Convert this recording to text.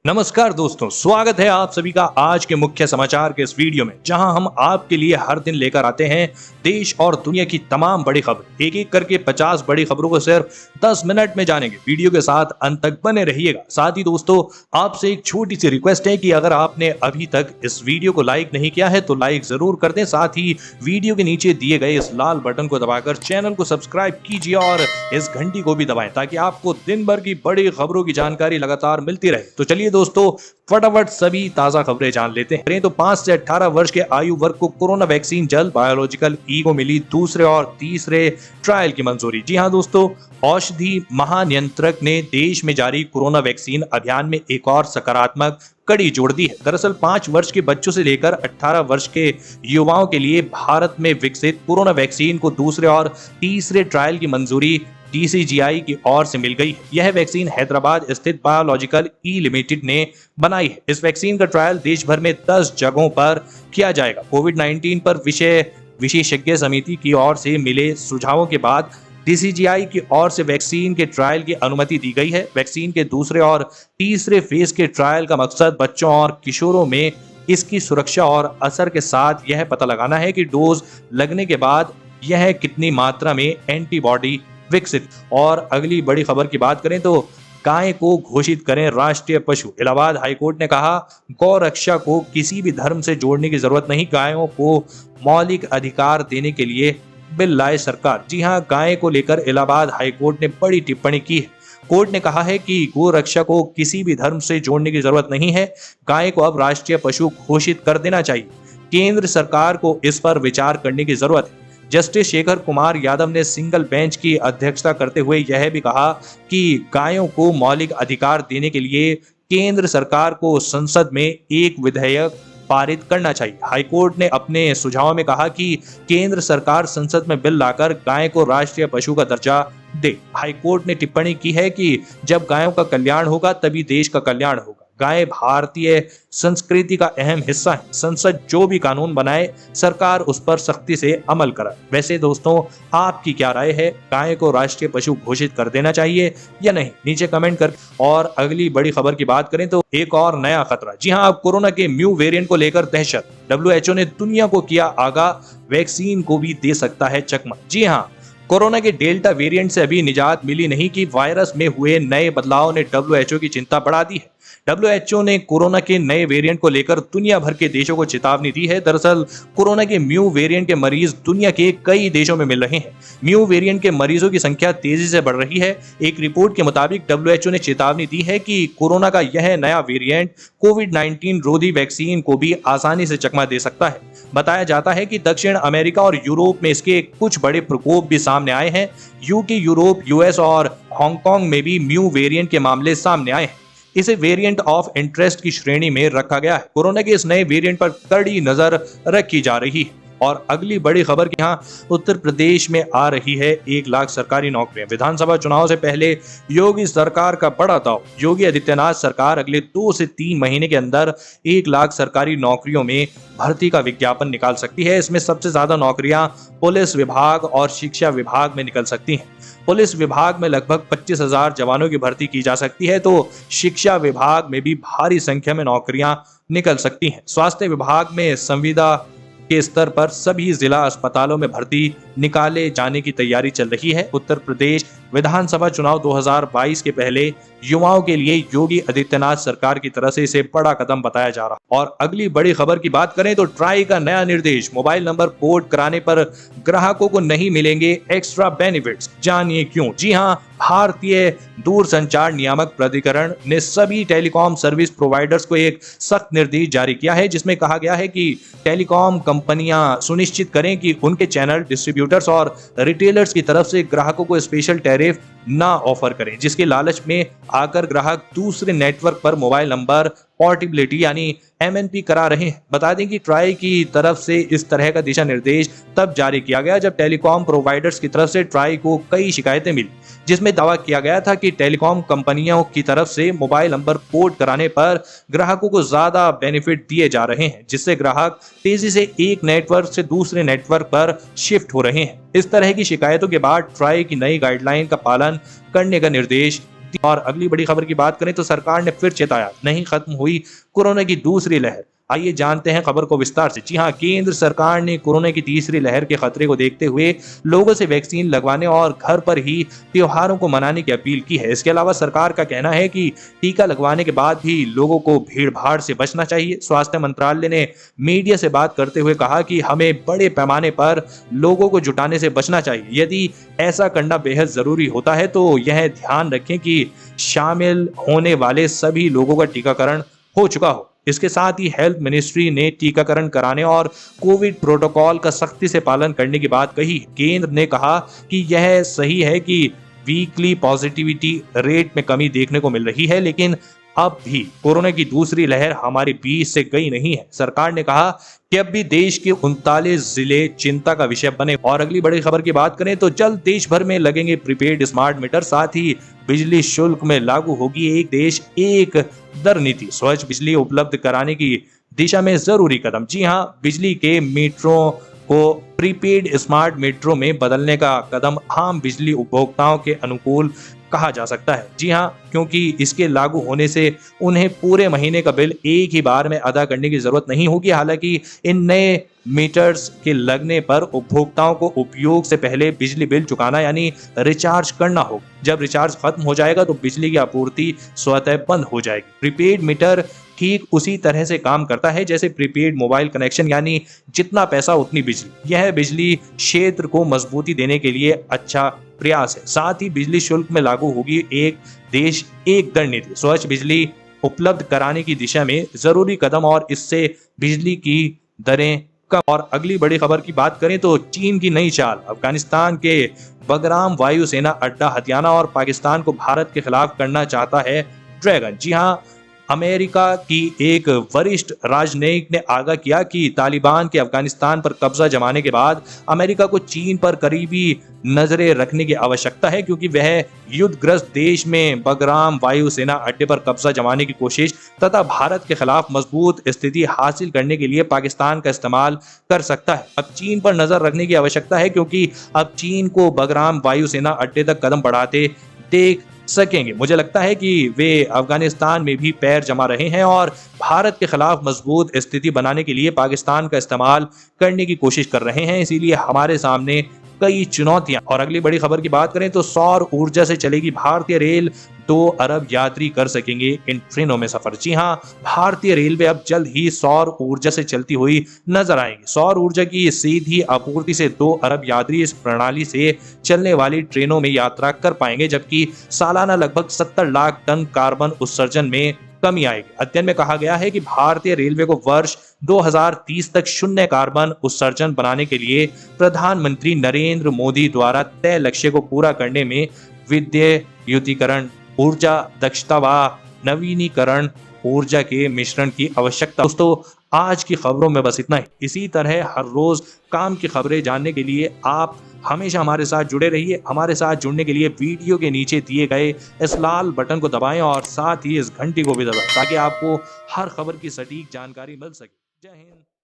नमस्कार दोस्तों, स्वागत है आप सभी का आज के मुख्य समाचार के इस वीडियो में, जहां हम आपके लिए हर दिन लेकर आते हैं देश और दुनिया की तमाम बड़ी खबर। एक एक करके 50 बड़ी खबरों को सिर्फ 10 मिनट में जानेंगे। वीडियो के साथ अंत तक बने रहिएगा। साथ ही दोस्तों, आपसे एक छोटी सी रिक्वेस्ट है कि अगर आपने अभी तक इस वीडियो को लाइक नहीं किया है तो लाइक जरूर कर दें। साथ ही वीडियो के नीचे दिए गए इस लाल बटन को दबाकर चैनल को सब्सक्राइब कीजिए और इस घंटी को भी दबाएं ताकि आपको दिन भर की बड़ी खबरों की जानकारी लगातार मिलती रहे। तो चलिए दोस्तों, फटाफट सभी ताजा खबरें जान लेते हैं। तो 5 से 18 वर्ष के आयु वर्ग को कोरोना वैक्सीन जल्द बायोलॉजिकल ई को मिली दूसरे और तीसरे ट्रायल की मंजूरी। जी हां दोस्तों, औषधि महानियंत्रक ने देश में जारी कोरोना वैक्सीन अभियान में एक और सकारात्मक कड़ी जोड़ दी है। दरअसल 5 वर्ष के बच्चों से लेकर 18 वर्ष के युवाओं के लिए भारत में विकसित कोरोना वैक्सीन को दूसरे और तीसरे ट्रायल की मंजूरी DCGI की ओर से मिल गई है। यह वैक्सीन हैदराबाद स्थित बायोलॉजिकल ई लिमिटेड ने बनाई है। इस वैक्सीन का ट्रायल देश भर में 10 जगहों पर किया जाएगा। कोविड-19 पर विशेषज्ञ समिति की ओर से मिले सुझावों के बाद DCGI की ओर से वैक्सीन के ट्रायल की अनुमति दी गई है। वैक्सीन के दूसरे और तीसरे फेज के ट्रायल का मकसद बच्चों और किशोरों में इसकी सुरक्षा और असर के साथ यह पता लगाना है कि डोज लगने के बाद यह कितनी मात्रा में एंटीबॉडी विकसित। और अगली बड़ी खबर की बात करें तो गाय को घोषित करें राष्ट्रीय पशु। इलाहाबाद हाईकोर्ट ने कहा, गौ रक्षा को किसी भी धर्म से जोड़ने की जरूरत नहीं, गायों को मौलिक अधिकार देने के लिए बिल लाए सरकार। जी हां, गाय को लेकर इलाहाबाद हाईकोर्ट ने बड़ी टिप्पणी की है। कोर्ट ने कहा है कि गौ रक्षा को किसी भी धर्म से जोड़ने की जरूरत नहीं है, गाय को अब राष्ट्रीय पशु घोषित कर देना चाहिए। केंद्र सरकार को इस पर विचार करने की जरूरत है। जस्टिस शेखर कुमार यादव ने सिंगल बेंच की अध्यक्षता करते हुए यह भी कहा कि गायों को मौलिक अधिकार देने के लिए केंद्र सरकार को संसद में एक विधेयक पारित करना चाहिए। हाईकोर्ट ने अपने सुझाव में कहा कि केंद्र सरकार संसद में बिल लाकर गाय को राष्ट्रीय पशु का दर्जा दे। हाईकोर्ट ने टिप्पणी की है कि जब गायों का कल्याण होगा तभी देश का कल्याण होगा। गाय भारतीय संस्कृति का अहम हिस्सा है। संसद जो भी कानून बनाए, सरकार उस पर सख्ती से अमल कराए। वैसे दोस्तों, आपकी क्या राय है? गाय को राष्ट्रीय पशु घोषित कर देना चाहिए या नहीं? नीचे कमेंट कर। और अगली बड़ी खबर की बात करें तो एक और नया खतरा। जी हां, अब कोरोना के म्यू वेरिएंट को लेकर दहशत। WHO ने दुनिया को किया आगाह, वैक्सीन को भी दे सकता है चकमा। जी हां, कोरोना के डेल्टा वेरिएंट से अभी निजात मिली नहीं कि वायरस में हुए नए बदलाव ने WHO की चिंता बढ़ा दी है। WHO ने कोरोना के नए वेरिएंट को लेकर दुनिया भर के देशों को चेतावनी दी है। दरअसल कोरोना के म्यू वेरिएंट के मरीज दुनिया के कई देशों में मिल रहे हैं। म्यू वेरिएंट के मरीजों की संख्या तेजी से बढ़ रही है। एक रिपोर्ट के मुताबिक WHO ने चेतावनी दी है कि कोरोना का यह नया वेरिएंट कोविड-19 रोधी वैक्सीन को भी आसानी से चकमा दे सकता है। बताया जाता है कि दक्षिण अमेरिका और यूरोप में इसके कुछ बड़े प्रकोप भी सामने आए हैं। यूके, यूरोप, US और हांगकांग में भी म्यू वेरिएंट के मामले सामने आए हैं। इसे वेरिएंट ऑफ इंटरेस्ट की श्रेणी में रखा गया है। कोरोना के इस नए वेरिएंट पर कड़ी नजर रखी जा रही है। और अगली बड़ी खबर की यहाँ उत्तर प्रदेश में आ रही है 1 लाख सरकारी नौकरियां। विधानसभा चुनाव से पहले योगी सरकार का बड़ा दाव। योगी आदित्यनाथ सरकार अगले 2 से 3 महीने के अंदर 1 लाख सरकारी नौकरियों में भर्ती का विज्ञापन निकाल सकती है। इसमें सबसे ज्यादा नौकरियां पुलिस विभाग और शिक्षा विभाग में निकल सकती हैं। पुलिस विभाग में लगभग 25,000 जवानों की भर्ती की जा सकती है, तो शिक्षा विभाग में भी भारी संख्या में नौकरियां निकल सकती हैं। स्वास्थ्य विभाग में संविदा के स्तर पर सभी जिला अस्पतालों में भर्ती निकाले जाने की तैयारी चल रही है। उत्तर प्रदेश विधानसभा चुनाव 2022 के पहले युवाओं के लिए योगी आदित्यनाथ सरकार की तरफ से इसे बड़ा कदम बताया जा रहा। और अगली बड़ी खबर की बात करें तो ट्राई का नया निर्देश। मोबाइल नंबर पोर्ट कराने पर ग्राहकों को नहीं मिलेंगे एक्स्ट्रा बेनिफिट्स। जानिए क्यों। जी हां, भारतीय दूरसंचार नियामक प्राधिकरण ने सभी टेलीकॉम सर्विस प्रोवाइडर्स को एक सख्त निर्देश जारी किया है, जिसमें कहा गया है कि टेलीकॉम कंपनियां सुनिश्चित करें कि उनके चैनल डिस्ट्रीब्यूटर्स और रिटेलर्स की तरफ से ग्राहकों को स्पेशल टैरिफ ना ऑफर करें, जिसके लालच में आकर ग्राहक दूसरे नेटवर्क पर मोबाइल नंबर पोर्टेबिलिटी यानी MNP करा रहे हैं। बता दें कि ट्राई की तरफ से इस तरह का दिशा निर्देश तब जारी किया गया जब टेलीकॉम प्रोवाइडर्स की तरफ से ट्राई को कई शिकायतें मिली, जिसमें दावा किया गया था कि टेलीकॉम कंपनियों की तरफ से मोबाइल नंबर पोर्ट कराने पर ग्राहकों को ज्यादा बेनिफिट दिए जा रहे हैं, जिससे ग्राहक तेजी से एक नेटवर्क से दूसरे नेटवर्क पर शिफ्ट हो रहे हैं। इस तरह की शिकायतों के बाद ट्राई की नई गाइडलाइन का पालन करने का निर्देश और अगली बड़ी खबर की बात करें तो सरकार ने फिर चेताया, नहीं खत्म हुई कोरोना की दूसरी लहर। आइए जानते हैं खबर को विस्तार से। जी हां, केंद्र सरकार ने कोरोना की तीसरी लहर के खतरे को देखते हुए लोगों से वैक्सीन लगवाने और घर पर ही त्योहारों को मनाने की अपील की है। इसके अलावा सरकार का कहना है कि टीका लगवाने के बाद भी लोगों को भीड़-भाड़ से बचना चाहिए। स्वास्थ्य मंत्रालय ने मीडिया से बात करते हुए कहा कि हमें बड़े पैमाने पर लोगों को जुटाने से बचना चाहिए। यदि ऐसा करना बेहद जरूरी होता है तो यह ध्यान रखें कि शामिल होने वाले सभी लोगों का टीकाकरण हो चुका हो। इसके साथ ही हेल्थ मिनिस्ट्री ने टीकाकरण कराने और कोविड प्रोटोकॉल का सख्ती से पालन करने की बात कही। केंद्र ने कहा कि यह सही है कि वीकली पॉजिटिविटी रेट में कमी देखने को मिल रही है, लेकिन अब भी कोरोना की दूसरी लहर हमारे बीच से गई नहीं है। सरकार ने कहा कि अब भी देश के 39 जिले चिंता का विषय बने। और अगली बड़ी खबर की बात करें तो जल्द देश भर में लगेंगे प्रीपेड स्मार्ट मीटर, साथ ही बिजली शुल्क में लागू होगी एक देश एक दर नीति। स्वच्छ बिजली उपलब्ध कराने की दिशा में जरूरी कदम। जी हां, बिजली के मीटरों को प्रीपेड स्मार्ट मीटरों में बदलने का कदम आम बिजली उपभोक्ताओं के अनुकूल कहा जा सकता है। जी हां, क्योंकि इसके लागू होने से उन्हें पूरे महीने का बिल एक ही बार में अदा करने की जरूरत नहीं होगी। हालांकि इन नए मीटर्स के लगने पर उपभोक्ताओं को उपयोग से पहले बिजली बिल चुकाना यानी रिचार्ज करना होगा। जब रिचार्ज खत्म हो जाएगा तो बिजली की आपूर्ति स्वतः बंद हो जाएगी। प्रीपेड मीटर ठीक उसी तरह से काम करता है जैसे प्रीपेड मोबाइल कनेक्शन, यानी जितना पैसा उतनी बिजली। यह बिजली क्षेत्र को मजबूती देने के लिए अच्छा प्रयास है। साथ ही बिजली शुल्क में लागू होगी एक देश एक दर नीति। स्वच्छ बिजली उपलब्ध कराने की दिशा में जरूरी कदम और इससे बिजली की दरें कम। और अगली बड़ी खबर की बात करें तो चीन की नई चाल, अफगानिस्तान के बगराम वायुसेना अड्डा हथियाना और पाकिस्तान को भारत के खिलाफ करना चाहता है ड्रैगन। जी हां, अमेरिका की एक वरिष्ठ राजनयिक ने आगाह किया कि तालिबान के अफगानिस्तान पर कब्जा जमाने के बाद अमेरिका को चीन पर करीबी नजरें रखने की आवश्यकता है, क्योंकि वह युद्धग्रस्त देश में बगराम वायुसेना अड्डे पर कब्जा जमाने की कोशिश तथा भारत के खिलाफ मजबूत स्थिति हासिल करने के लिए पाकिस्तान का इस्तेमाल कर सकता है। अब चीन पर नजर रखने की आवश्यकता है, क्योंकि अब चीन को बगराम वायुसेना अड्डे तक कदम बढ़ाते देख सकेंगे। मुझे लगता है कि वे अफगानिस्तान में भी पैर जमा रहे हैं और भारत के खिलाफ मजबूत स्थिति बनाने के लिए पाकिस्तान का इस्तेमाल करने की कोशिश कर रहे हैं। इसीलिए हमारे सामने कई चुनौतियां। और अगली बड़ी खबर की बात करें तो सौर ऊर्जा से चलेगी भारतीय रेल, 2 अरब यात्री कर सकेंगे इन ट्रेनों में सफर। जी हां, भारतीय रेलवे अब जल्द ही सौर ऊर्जा से चलती हुई नजर आएंगी। सौर ऊर्जा की सीधी आपूर्ति से 2 अरब यात्री इस प्रणाली से चलने वाली ट्रेनों में यात्रा कर पाएंगे, जबकि सालाना लगभग 70 लाख टन कार्बन उत्सर्जन में कमी आएगी। अध्ययन में कहा गया है कि भारतीय रेलवे को वर्ष 2030 तक शून्य कार्बन उत्सर्जन बनाने के लिए प्रधानमंत्री नरेंद्र मोदी द्वारा तय लक्ष्य को पूरा करने में विद्युतीकरण, ऊर्जा दक्षता व नवीनीकरण ऊर्जा के मिश्रण की आवश्यकता। दोस्तों, आज की खबरों में बस इतना ही। इसी तरह हर रोज काम की खबरें जानने के लिए आप हमेशा हमारे साथ जुड़े रहिए। हमारे साथ जुड़ने के लिए वीडियो के नीचे दिए गए इस लाल बटन को दबाएं और साथ ही इस घंटी को भी दबाएं, ताकि आपको हर खबर की सटीक जानकारी मिल सके। जय हिंद।